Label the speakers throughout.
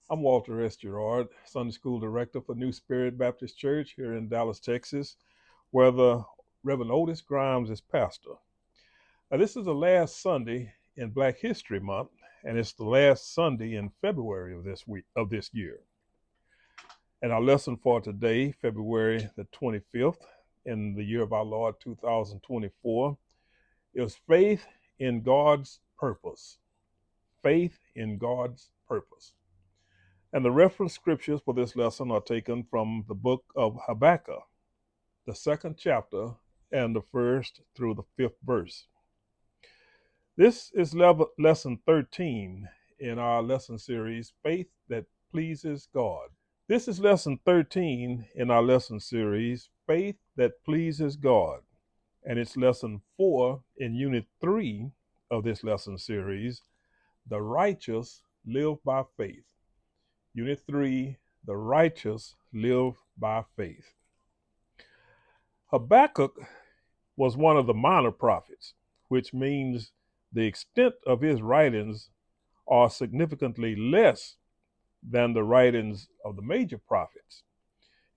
Speaker 1: I'm Walter S. Gerard, Sunday School Director for New Spirit Baptist Church here in Dallas, Texas, where the Reverend Otis Grimes is pastor. Now, this is the last Sunday in Black History Month, and it's the last Sunday in February of this year. And our lesson for today, February the 25th, in the year of our Lord 2024, is faith in God's purpose. Faith in God's purpose. And the reference scriptures for this lesson are taken from the book of Habakkuk, the second chapter, and the first through the fifth verse. This is lesson 13 in our lesson series, Faith That Pleases God. This is lesson 13 in our lesson series, Faith That Pleases God. And it's lesson 4 in unit 3 of this lesson series, The Righteous Live by Faith. Unit 3, The Righteous Live by Faith. Habakkuk was one of the minor prophets, which means the extent of his writings are significantly less than the writings of the major prophets.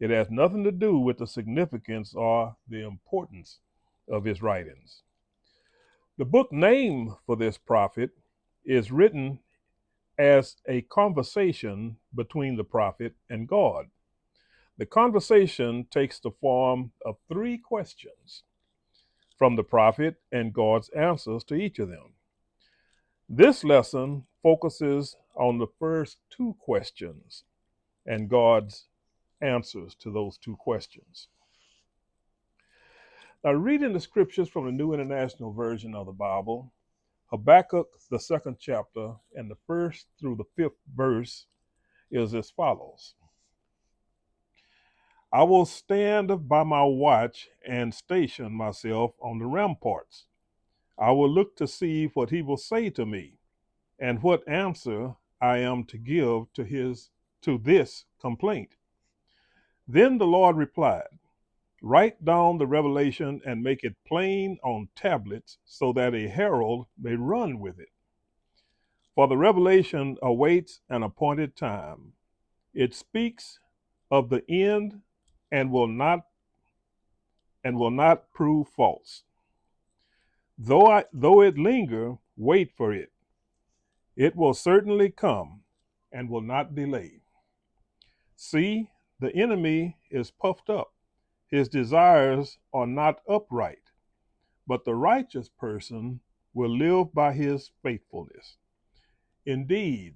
Speaker 1: It has nothing to do with the significance or the importance of his writings. The book name for this prophet is written as a conversation between the prophet and God. The conversation takes the form of 3 questions from the prophet and God's answers to each of them. This lesson focuses on the first 2 questions and God's answers to those 2 questions. Now, reading the scriptures from the New International Version of the Bible, Habakkuk, the second chapter, and the first through the fifth verse is as follows. I will stand by my watch and station myself on the ramparts. I will look to see what he will say to me, and what answer I am to give to this complaint. Then the Lord replied, write down the revelation and make it plain on tablets so that a herald may run with it. For the revelation awaits an appointed time. It speaks of the end and will not prove false. Though it linger, wait for it. It will certainly come and will not delay. See, the enemy is puffed up. His desires are not upright, but the righteous person will live by his faithfulness. Indeed,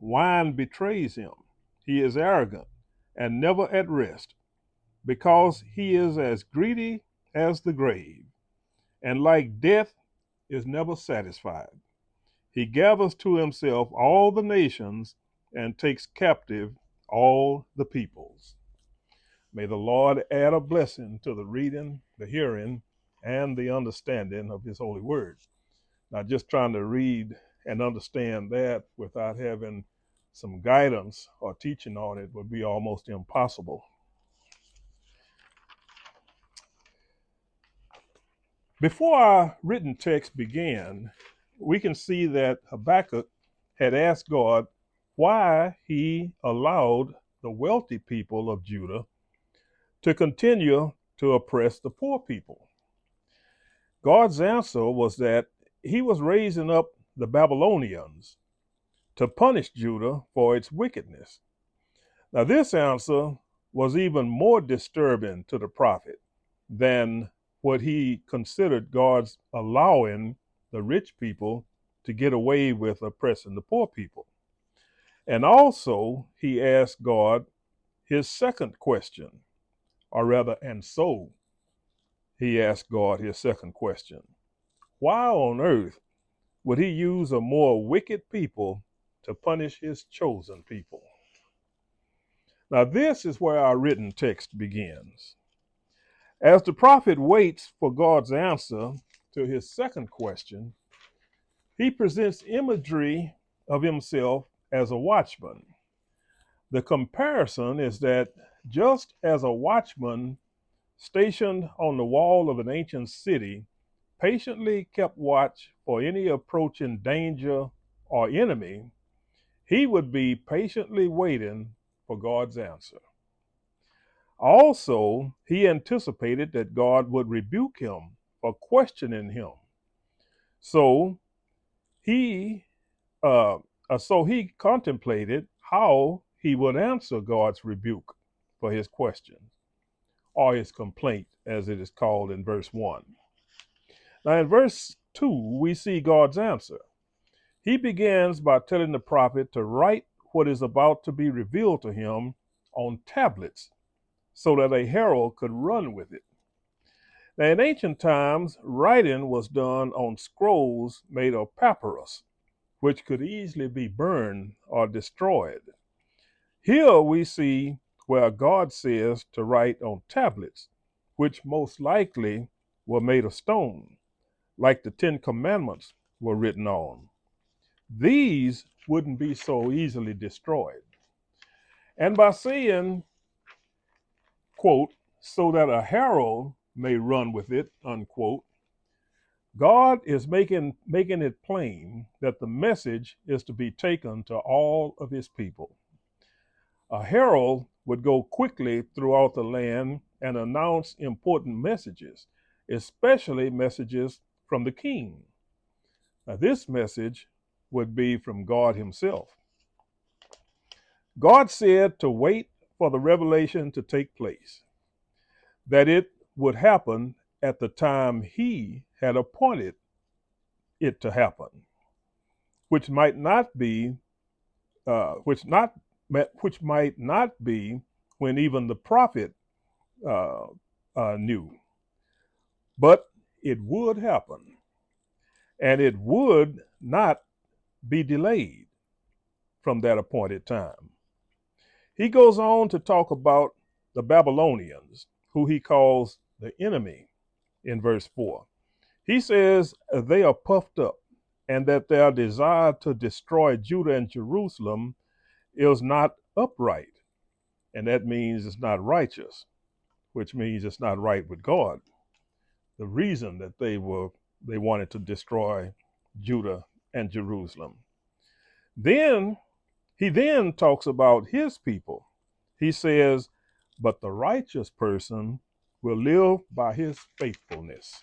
Speaker 1: wine betrays him. He is arrogant and never at rest, because he is as greedy as the grave, and like death is never satisfied. He gathers to himself all the nations and takes captive all the peoples. May the Lord add a blessing to the reading, the hearing, and the understanding of his holy word. Now, just trying to read and understand that without having some guidance or teaching on it would be almost impossible. Before our written text began, we can see that Habakkuk had asked God why he allowed the wealthy people of Judah to continue to oppress the poor people. God's answer was that he was raising up the Babylonians to punish Judah for its wickedness. Now, this answer was even more disturbing to the prophet than what he considered God's allowing the rich people to get away with oppressing the poor people. And also, he asked God his second question, and so he asked God his second question. Why on earth would he use a more wicked people to punish his chosen people? Now, this is where our written text begins. As the prophet waits for God's answer to his second question, he presents imagery of himself as a watchman. The comparison is that just as a watchman stationed on the wall of an ancient city patiently kept watch for any approaching danger or enemy, He would be patiently waiting for God's answer. Also, he anticipated that God would rebuke him for questioning him. So he uh, he contemplated how he would answer God's rebuke for his question, or his complaint, as it is called in verse 1. Now, in verse 2, we see God's answer. He begins by telling the prophet to write what is about to be revealed to him on tablets so that a herald could run with it. Now, in ancient times, writing was done on scrolls made of papyrus, which could easily be burned or destroyed. Here we see where God says to write on tablets, which most likely were made of stone, like the Ten Commandments were written on. These wouldn't be so easily destroyed. And by saying, quote, so that a herald may run with it, unquote, God is making it plain that the message is to be taken to all of his people. A herald would go quickly throughout the land and announce important messages, especially messages from the king. Now, this message would be from God himself. God said to wait for the revelation to take place, that it would happen at the time he had appointed it to happen, which might not be, which might not be when even the prophet knew, but it would happen, and it would not be delayed from that appointed time. He goes on to talk about the Babylonians, who he calls the enemy in verse 4. He says they are puffed up and that their desire to destroy Judah and Jerusalem is not upright. And that means it's not righteous, which means it's not right with God. The reason that they wanted to destroy Judah and Jerusalem. Then he talks about his people. He says, but the righteous person will live by his faithfulness.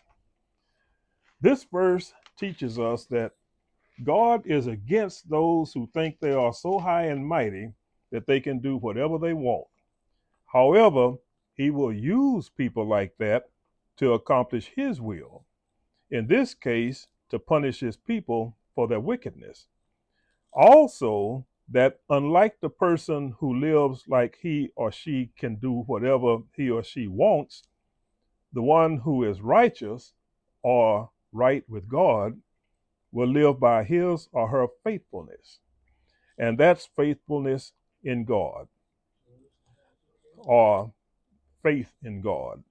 Speaker 1: This verse teaches us that God is against those who think they are so high and mighty that they can do whatever they want. However, he will use people like that to accomplish his will. In this case, to punish his people for their wickedness. Also, that unlike the person who lives like he or she can do whatever he or she wants, the one who is righteous or right with God will live by his or her faithfulness. And that's faithfulness in God, or faith in God.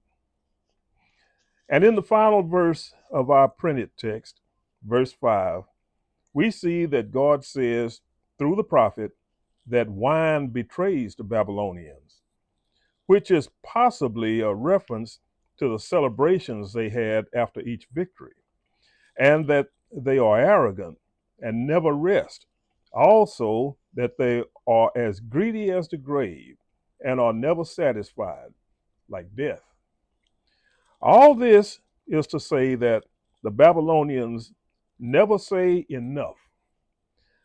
Speaker 1: And in the final verse of our printed text, verse 5, we see that God says through the prophet that wine betrays the Babylonians, which is possibly a reference to the celebrations they had after each victory, and that they are arrogant and never rest. Also, that they are as greedy as the grave and are never satisfied, like death. All this is to say that the Babylonians never say enough,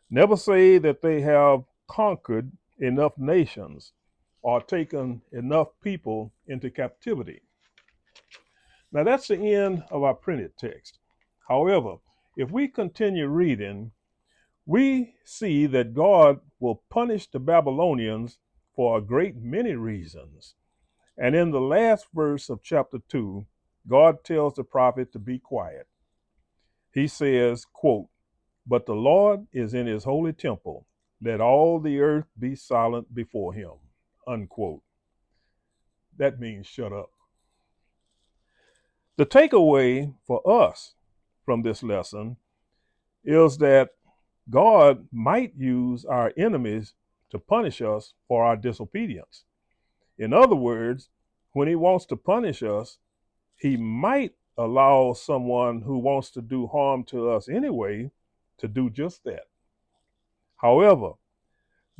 Speaker 1: never say that they have conquered enough nations or taken enough people into captivity. Now, that's the end of our printed text. However, if we continue reading, we see that God will punish the Babylonians for a great many reasons. And in the last verse of chapter 2, God tells the prophet to be quiet. He says, quote, but the Lord is in his holy temple. Let all the earth be silent before him, unquote. That means shut up. The takeaway for us from this lesson is that God might use our enemies to punish us for our disobedience. In other words, when he wants to punish us, he might allow someone who wants to do harm to us anyway to do just that. However,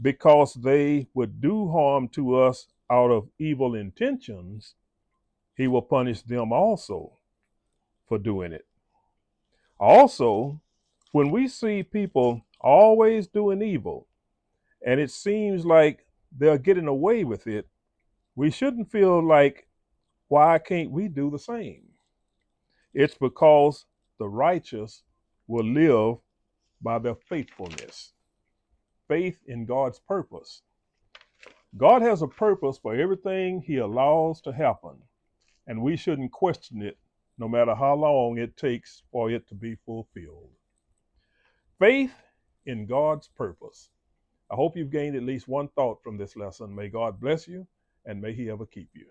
Speaker 1: because they would do harm to us out of evil intentions, he will punish them also for doing it. Also, when we see people always doing evil and it seems like they're getting away with it, we shouldn't feel like, why can't we do the same? It's because the righteous will live by their faithfulness, faith in God's purpose. God has a purpose for everything he allows to happen, and we shouldn't question it no matter how long it takes for it to be fulfilled. Faith in God's purpose. I hope you've gained at least one thought from this lesson. May God bless you, and may he ever keep you.